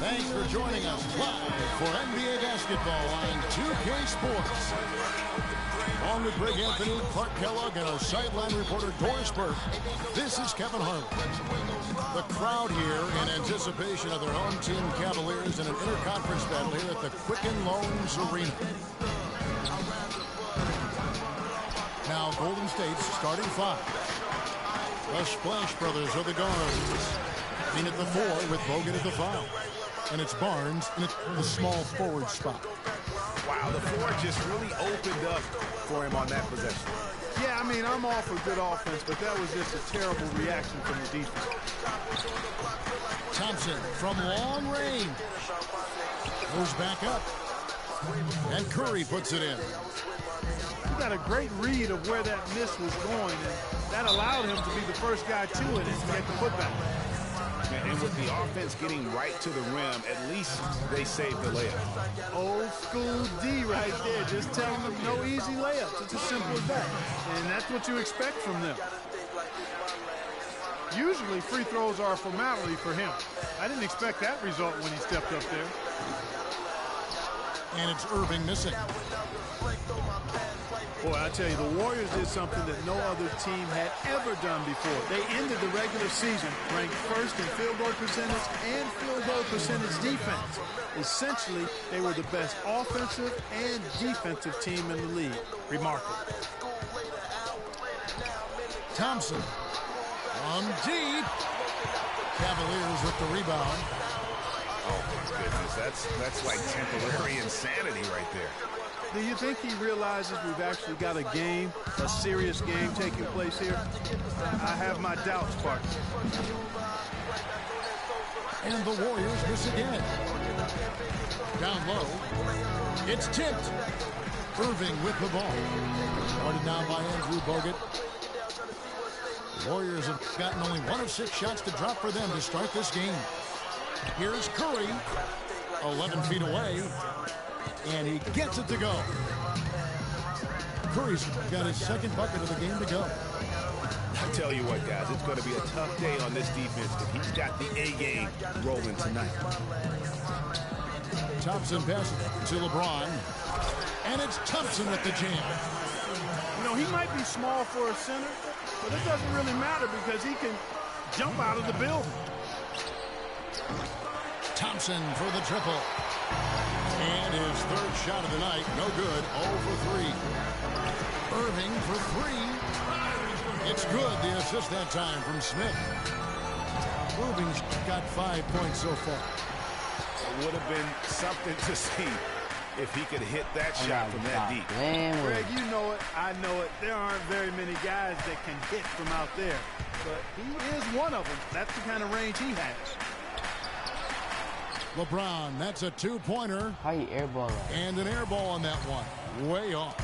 Thanks for joining us live for NBA basketball on 2K Sports. Along with Greg Anthony, Clark Kellogg, and our sideline reporter Doris Burke, this is Kevin Harlan. The crowd here in anticipation of their home team Cavaliers in an interconference battle here at the Quicken Loans Arena. Now Golden State's starting five. The Splash Brothers are the guards. Green at the 4 with Bogut at the 5. And it's Barnes in the small forward spot. Wow, the floor just really opened up for him on that possession. Yeah, I mean, I'm all for good offense, but that was just a terrible reaction from the defense. Thompson from long range. Goes back up. And Curry puts it in. He got a great read of where that miss was going, and that allowed him to be the first guy to it and get the putback. And with the offense getting right to the rim, at least they saved the layup. Old school D right there, just telling them no easy layups. It's as simple as that. And that's what you expect from them. Usually free throws are a formality for him. I didn't expect that result when he stepped up there. And it's Irving missing. Boy, I tell you, the Warriors did something that no other team had ever done before. They ended the regular season ranked first in field goal percentage and field goal percentage defense. Essentially, they were the best offensive and defensive team in the league. Remarkable. Thompson from deep. Cavaliers with the rebound. Oh, my goodness. That's like temporary insanity right there. Do you think he realizes we've actually got a game, a serious game taking place here? I have my doubts, partner. And the Warriors miss again. Down low. It's tipped. Irving with the ball. Guarded now by Andrew Bogut. The Warriors have gotten only 1 of 6 shots to drop for them to start this game. Here's Curry. 11 feet away. And he gets it to go. Curry's got his second bucket of the game to go. I tell you what, guys, it's going to be a tough day on this defense, but he's got the A game rolling tonight. Thompson passes to LeBron. And it's Thompson with the jam. You know, he might be small for a center, but it doesn't really matter because he can jump out of the building. Thompson for the triple. And his third shot of the night, no good, 0 for 3. Irving for 3. It's good, the assist that time from Smith. Irving's got 5 points so far. It would have been something to see if he could hit that shot from that deep. Greg, you know it, I know it. There aren't very many guys that can hit from out there. But he is one of them. That's the kind of range he has. LeBron, that's a 2-pointer. How you airball that? And an air ball on that one. Way off.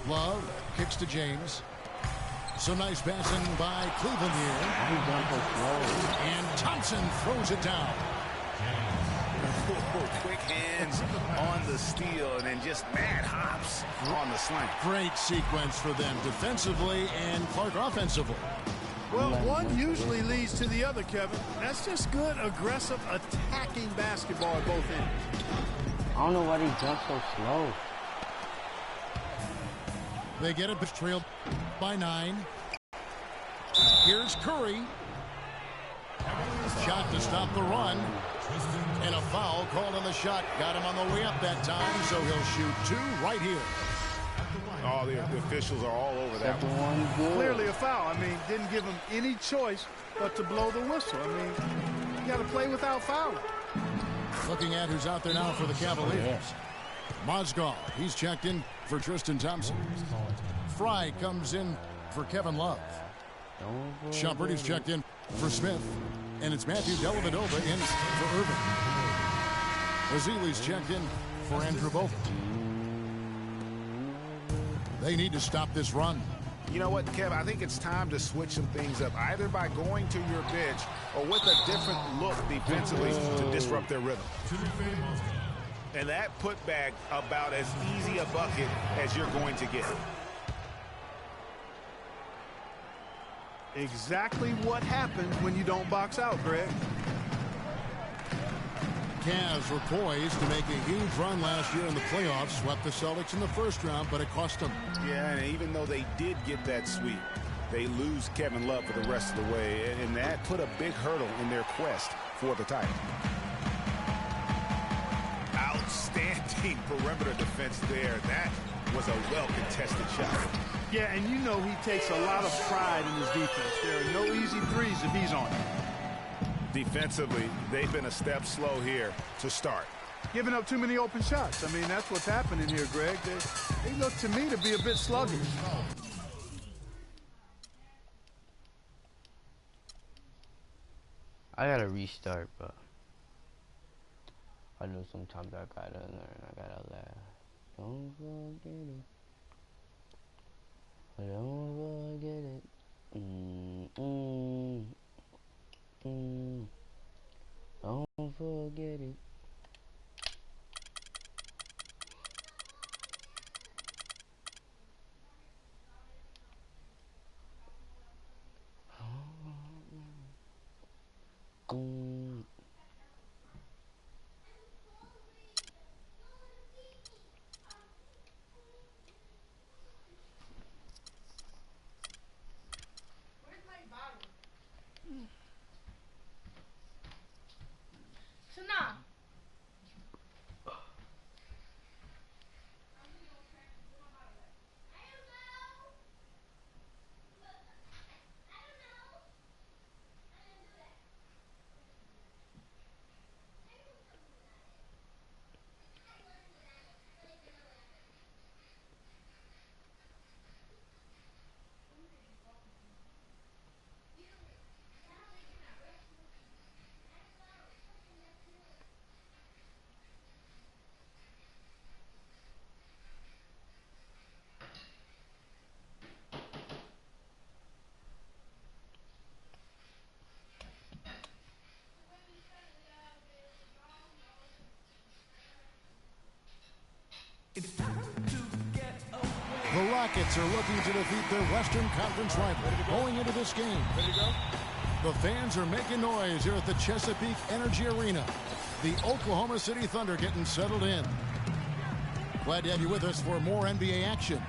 Love kicks to James. So nice passing by Cleveland here. And Thompson throws it down. Quick hands on the steal and then just mad hops on the slant. Great sequence for them defensively and Clark offensively. Well, one usually leads to the other, Kevin. That's just good, aggressive, attacking basketball at both ends. I don't know why he jumps so slow. They get it, but trailed by 9. Here's Curry. Shot to stop the run. And a foul called on the shot. Got him on the way up that time, so he'll shoot 2 right here. Oh, the officials are all over that one. Clearly a foul. I mean, didn't give him any choice but to blow the whistle. I mean, you got to play without fouling. Looking at who's out there now for the Cavaliers. Mozgov, he's checked in for Tristan Thompson. Fry comes in for Kevin Love. Shumpert, he's checked in for Smith. And it's Matthew Dellavedova in for Irving. Ezeli's checked in for Andrew Bogut. They need to stop this run. You know what, Kev? I think it's time to switch some things up, either by going to your bench or with a different look defensively to disrupt their rhythm. And that putback about as easy a bucket as you're going to get. Exactly what happens when you don't box out, Greg. Cavs were poised to make a huge run last year in the playoffs. Swept the Celtics in the first round, but it cost them. Yeah, and even though they did get that sweep, they lose Kevin Love for the rest of the way, and that put a big hurdle in their quest for the title. Outstanding perimeter defense there. That was a well-contested shot. Yeah, and you know he takes a lot of pride in his defense. There are no easy threes if he's on it. Defensively, they've been a step slow here to start. Giving up too many open shots. I mean, that's what's happening here, Greg. They look to me to be a bit sluggish. I gotta restart, but I know sometimes I gotta learn. I gotta laugh. Don't forget it. Don't forget it. Don't forget it. The Rockets are looking to defeat their Western Conference rival going into this game. Ready to go? The fans are making noise here at the Chesapeake Energy Arena. The Oklahoma City Thunder getting settled in. Glad to have you with us for more NBA action.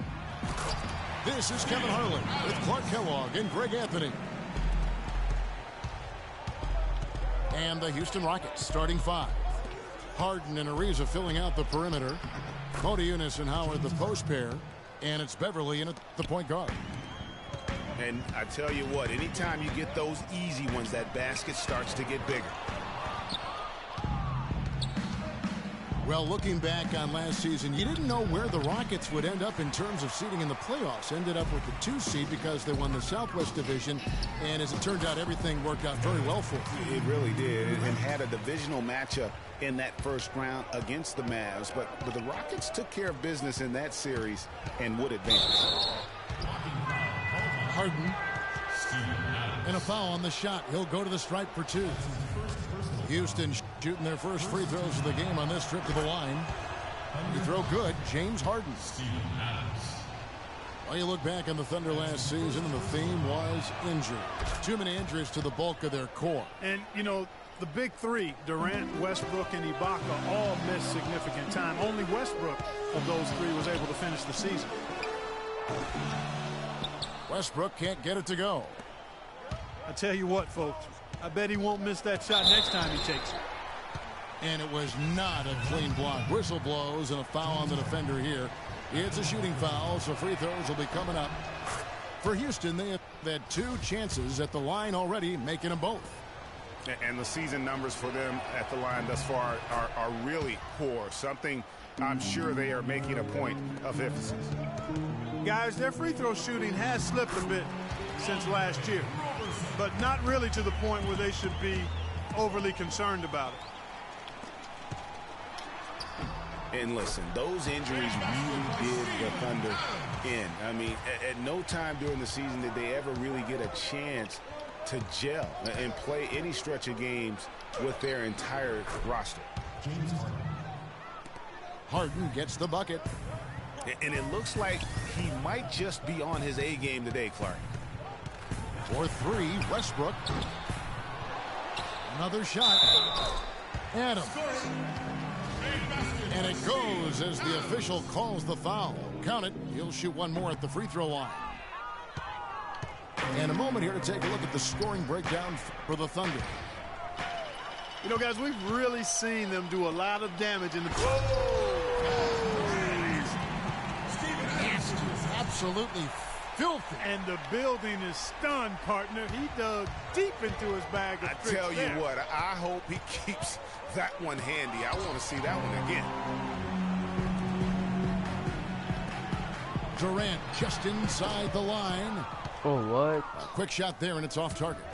This is Kevin Harlan with Clark Kellogg and Greg Anthony. And the Houston Rockets starting five. Harden and Ariza filling out the perimeter. Modiunas and Howard the post pair. And it's Beverly in at the point guard. And I tell you what, anytime you get those easy ones, that basket starts to get bigger. Well, looking back on last season, you didn't know where the Rockets would end up in terms of seeding in the playoffs. Ended up with the 2 seed because they won the Southwest Division. And as it turned out, everything worked out very well for them. It really did, and had a divisional matchup in that first round against the Mavs. But the Rockets took care of business in that series and would advance. Harden. And a foul on the shot. He'll go to the stripe for 2. Houston shooting their first free throws of the game on this trip to the line. You throw good, James Harden. Well, you look back on the Thunder last season, and the theme was injury. Too many injuries to the bulk of their core. And, you know, the big three, Durant, Westbrook, and Ibaka, all missed significant time. Only Westbrook of those three was able to finish the season. Westbrook can't get it to go. I tell you what, folks, I bet he won't miss that shot next time he takes it. And it was not a clean block. Whistle blows and a foul on the defender here. It's a shooting foul, so free throws will be coming up. For Houston, they have had 2 chances at the line already, making them both. And the season numbers for them at the line thus far are really poor. Something I'm sure they are making a point of emphasis. Guys, their free throw shooting has slipped a bit since last year, but not really to the point where they should be overly concerned about it. And listen, those injuries really did the Thunder in. I mean, at no time during the season did they ever really get a chance to gel and play any stretch of games with their entire roster. Harden gets the bucket. And it looks like he might just be on his A game today, Clark. For three, Westbrook. Another shot. Adams. And it goes as the official calls the foul. Count it. He'll shoot one more at the free throw line. And a moment here to take a look at the scoring breakdown for the Thunder. You know, guys, we've really seen them do a lot of damage in the... Absolutely filthy. And the building is stunned, partner. He dug deep into his bag of tricks. I tell you what, I hope he keeps that one handy. I want to see that one again. Durant just inside the line. Oh, what? A quick shot there, and it's off target.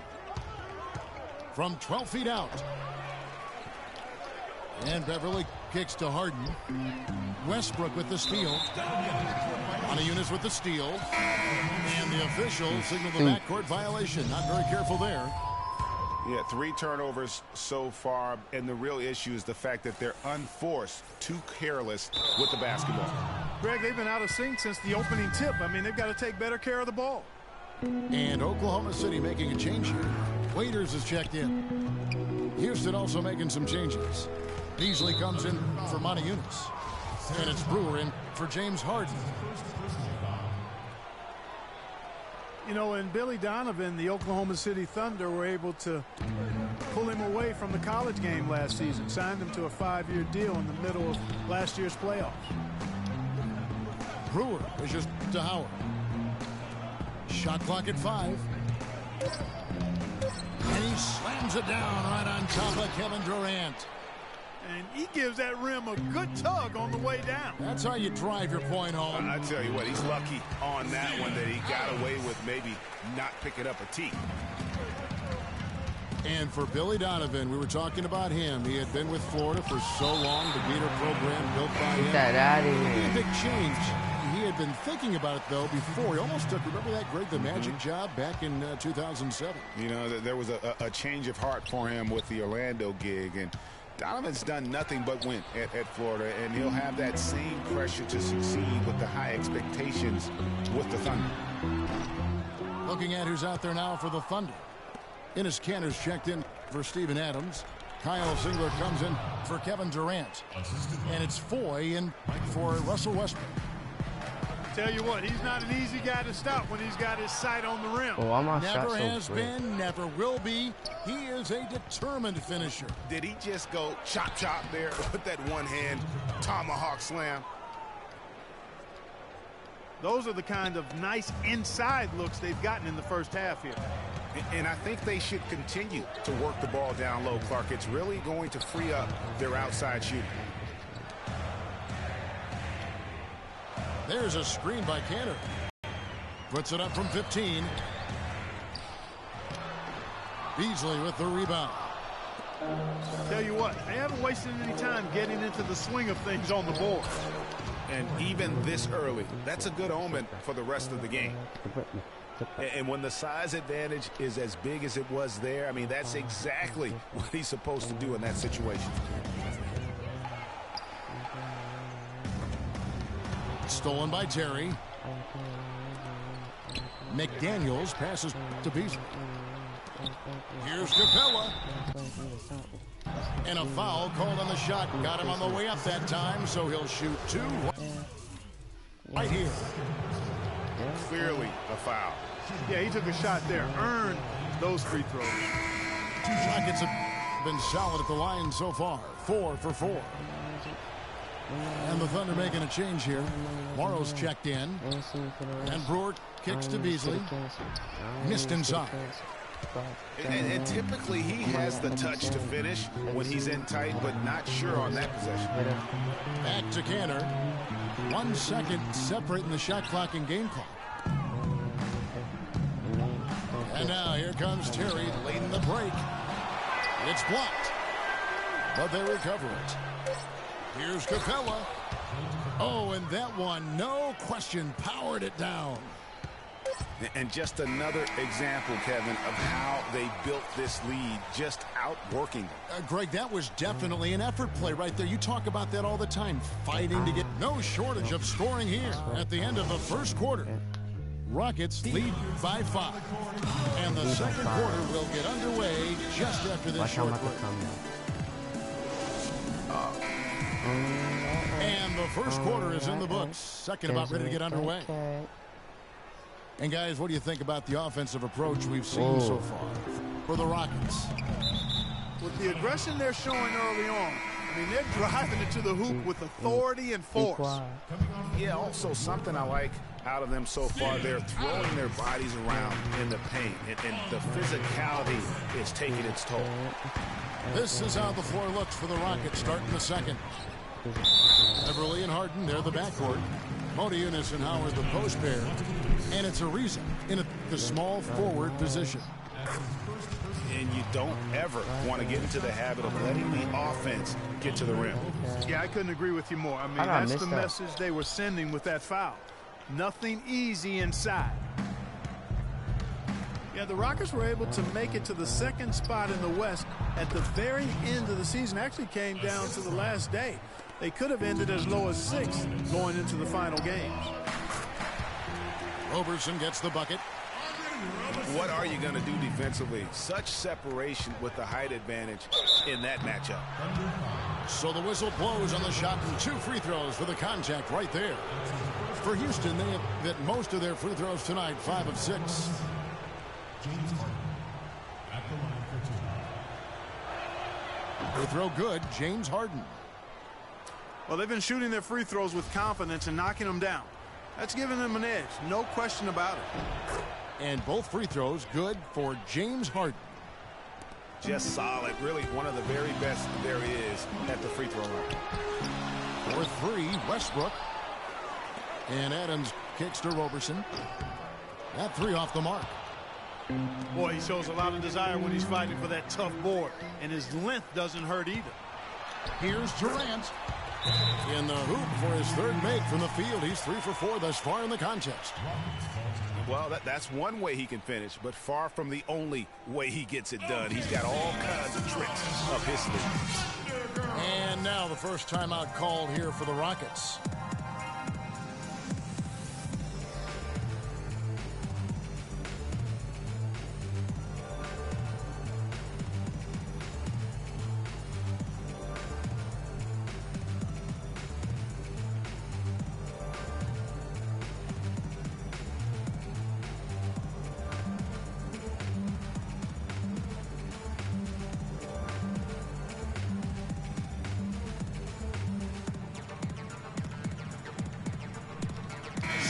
From 12 feet out. And Beverly kicks to Harden. Westbrook with the steal. Moniunas with the steal. And the officials signal the backcourt violation. Not very careful there. Yeah, 3 turnovers so far, and the real issue is the fact that they're unforced, too careless with the basketball. Greg, they've been out of sync since the opening tip. I mean, they've got to take better care of the ball. And Oklahoma City making a change here. Waiters is checked in. Houston also making some changes. Beasley comes in for Moniunas. And it's Brewer in for James Harden. You know, and Billy Donovan, the Oklahoma City Thunder, were able to pull him away from the college game last season. Signed him to a 5-year deal in the middle of last year's playoffs. Brewer pushes to Howard. Shot clock at 5. And he slams it down right on top of Kevin Durant. And he gives that rim a good tug on the way down. That's how you drive your point home. I tell you what, he's lucky on that one that he got away with maybe not picking up a tee. And for Billy Donovan, we were talking about him. He had been with Florida for so long, the Gator program built by him. Get that out of A here. big change. He had been thinking about it, though, before. He almost took, remember that Greg, the Magic job back in 2007? You know, there was a change of heart for him with the Orlando gig, and Donovan's done nothing but win at Florida, and he'll have that same pressure to succeed with the high expectations with the Thunder. Looking at who's out there now for the Thunder. Enes Kanter's checked in for Steven Adams. Kyle Singler comes in for Kevin Durant. And it's Foy in for Russell Westbrook. Tell you what, he's not an easy guy to stop when he's got his sight on the rim. Oh, I'm on shot Never so has quick. been, never will be. He is a determined finisher. Did he just go chop chop there with that one hand tomahawk slam? Those are the kind of nice inside looks they've gotten in the first half here. And I think they should continue to work the ball down low, Clark. It's really going to free up their outside shooting. There's a screen by Kanter. Puts it up from 15. Beasley with the rebound. Tell you what, they haven't wasted any time getting into the swing of things on the board. And even this early, that's a good omen for the rest of the game. And when the size advantage is as big as it was there, I mean, that's exactly what he's supposed to do in that situation. Stolen by Terry. McDaniels passes to Beasley. Here's Capella. And a foul called on the shot. Got him on the way up that time, so he'll shoot 2 right here. Clearly a foul. Yeah, he took a shot there. Earned those free throws. 2 Rockets have been solid at the line so far. 4 for 4. And the Thunder making a change here. Morrow's checked in. And Brewer kicks to Beasley. Missed inside. And typically he has the touch to finish when he's in tight, but not sure on that possession. Back to Kanter. 1 second separating the shot clock and game clock. And now here comes Terry late in the break. It's blocked. But they recover it. Here's Capella. Oh, and that one, no question, powered it down. And just another example, Kevin, of how they built this lead, just outworking them. Greg, that was definitely an effort play right there. You talk about that all the time, fighting to get no shortage of scoring here at the end of the first quarter. Rockets lead by 5. And the second quarter will get underway just after this short break. And the first quarter is in the books. Second about ready to get underway. And guys, what do you think about the offensive approach we've seen so far for the Rockets? With the aggression they're showing early on, I mean, they're driving it to the hoop with authority and force. Yeah, also something I like out of them so far, they're throwing their bodies around in the paint, and the physicality is taking its toll. This is how the floor looks for the Rockets starting the second. Beverly and Harden, they're the backcourt. Modiunas and Howard, the post pair. And it's Ariza in the small forward position. And you don't ever want to get into the habit of letting the offense get to the rim. Yeah, I couldn't agree with you more. I mean, that's the message they were sending with that foul. Nothing easy inside. Yeah, the Rockets were able to make it to the second spot in the West at the very end of the season. Actually came down to the last day. They could have ended as low as 6th going into the final games. Roberson gets the bucket. What are you going to do defensively? Such separation with the height advantage in that matchup. So the whistle blows on the shot and 2 free throws for the contact right there. For Houston, they have hit most of their free throws tonight, 5 of 6. James Harden at the line for 2. Free throw good, James Harden. Well, they've been shooting their free throws with confidence and knocking them down. That's giving them an edge, no question about it. And both free throws good for James Harden. Just solid, really one of the very best there is at the free throw line. For 3, Westbrook. And Adams kicks to Roberson. That 3 off the mark. Boy, he shows a lot of desire when he's fighting for that tough board. And his length doesn't hurt either. Here's Durant. In the hoop for his 3rd make from the field. He's 3 for 4 thus far in the contest. Well, that's one way he can finish, but far from the only way he gets it done. He's got all kinds of tricks up his sleeve. And now the first timeout called here for the Rockets.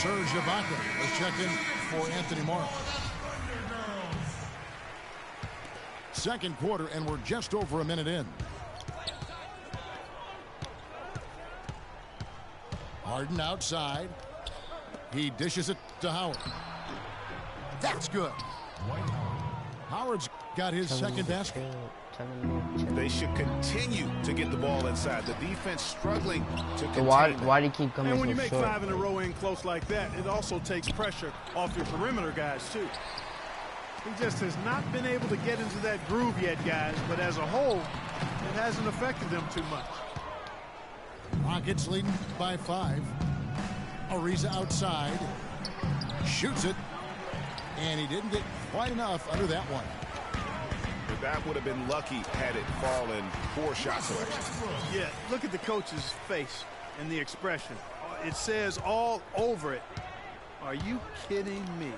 Serge Ibaka is checked in for Anthony Morrow. Second quarter, and we're just over a minute in. Harden outside. He dishes it to Howard. That's good. Howard's got his second basket. They should continue to get the ball inside. The defense struggling to contain. Why do you keep coming And when so you make short? 5 in a row in close like that, it also takes pressure off your perimeter guys, too. He just has not been able to get into that groove yet, guys. But as a whole, it hasn't affected them too much. Rockets leading by 5. Ariza outside. Shoots it. And he didn't get quite enough under that one. But that would have been lucky had it fallen. Poor shot selection. Yeah, look at the coach's face and the expression. It says all over it. Are you kidding me?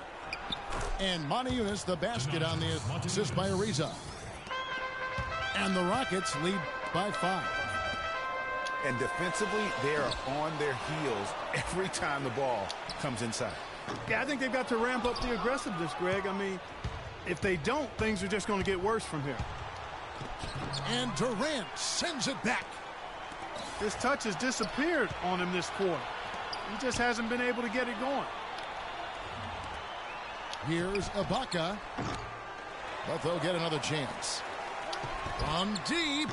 And Modiunas the basket on the assist by Ariza. And the Rockets lead by 5. And defensively, they are on their heels every time the ball comes inside. Yeah, I think they've got to ramp up the aggressiveness, Greg. I mean, if they don't, things are just going to get worse from here. And Durant sends it back. His touch has disappeared on him this quarter. He just hasn't been able to get it going. Here's Ibaka. But they'll get another chance. From deep.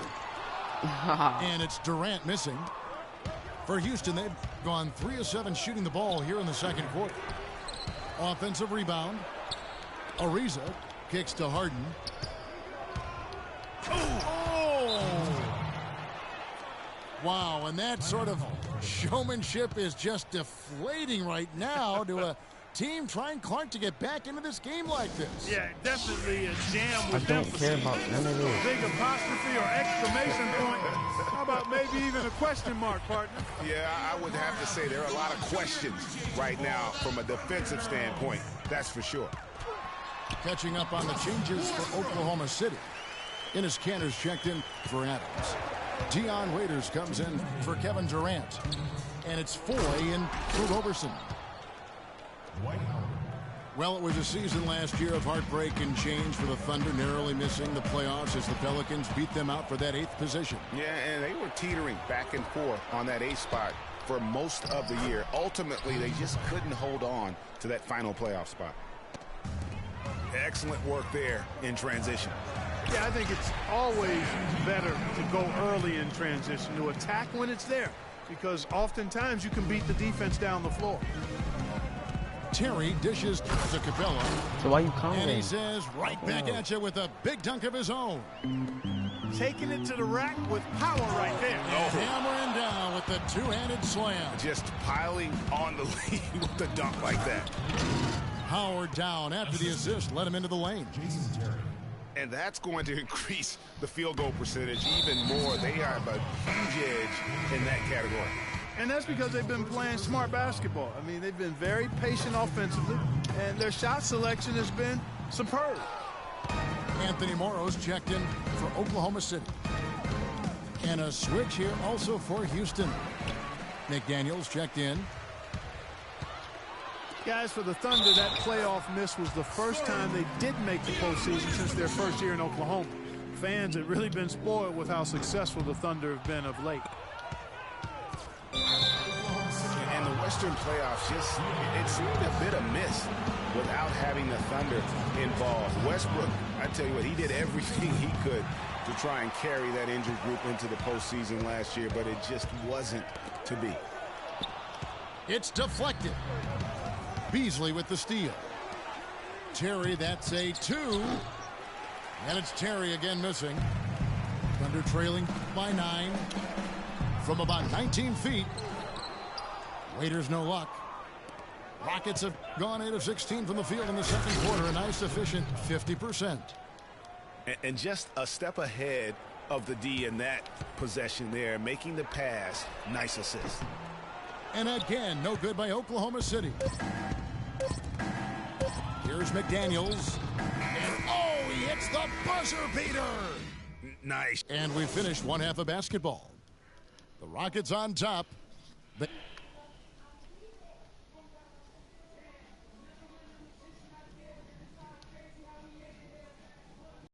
And it's Durant missing. For Houston, they've gone 3 of 7 shooting the ball here in the second quarter. Offensive rebound. Ariza kicks to Harden. Oh! Wow, and that sort of showmanship is just deflating right now to team trying, Clark, to get back into this game like this? Yeah, definitely a jam with I don't emphasis. care about none of this. Big apostrophe or exclamation point. How about maybe even a question mark, partner? Yeah, I would have to say there are a lot of questions right now from a defensive standpoint. That's for sure. Catching up on the changes for Oklahoma City. Enes Kanter's checked in for Adams. Dion Waiters comes in for Kevin Durant. And it's Foy in for Roberson. Dwight Howard. Well, it was a season last year of heartbreak and change for the Thunder, narrowly missing the playoffs as the Pelicans beat them out for that 8th position. Yeah, and they were teetering back and forth on that 8th spot for most of the year. Ultimately, they just couldn't hold on to that final playoff spot. Excellent work there in transition. Yeah, I think it's always better to go early in transition, to attack when it's there, because oftentimes you can beat the defense down the floor. Terry dishes to Capella. So why you calling? And he says right back at you with a big dunk of his own. Taking it to the rack with power right there. And hammering down with the two-handed slam. Just piling on the lead with the dunk like that. Howard down after the assist, let him into the lane. Jason Terry. And that's going to increase the field goal percentage even more. They have a huge edge in that category. And that's because they've been playing smart basketball. I mean, they've been very patient offensively, and their shot selection has been superb. Anthony Morrow's checked in for Oklahoma City. And a switch here also for Houston. McDaniels checked in. Guys, for the Thunder, that playoff miss was the first time they did make the postseason since their first year in Oklahoma. Fans have really been spoiled with how successful the Thunder have been of late. And the Western playoffs just, it seemed a bit amiss without having the Thunder involved. Westbrook, I tell you what, he did everything he could to try and carry that injured group into the postseason last year, but it just wasn't to be. It's deflected. Beasley with the steal. Terry, that's a 2. And it's Terry again missing. Thunder trailing by 9 from about 19 feet. Waiters no luck. Rockets have gone 8 of 16 from the field in the second quarter. A nice efficient 50%. And just a step ahead of the D in that possession there, making the pass. Nice assist. And again, no good by Oklahoma City. Here's McDaniels. And oh, he hits the buzzer beater. Nice. And we finished one half of basketball. The Rockets on top.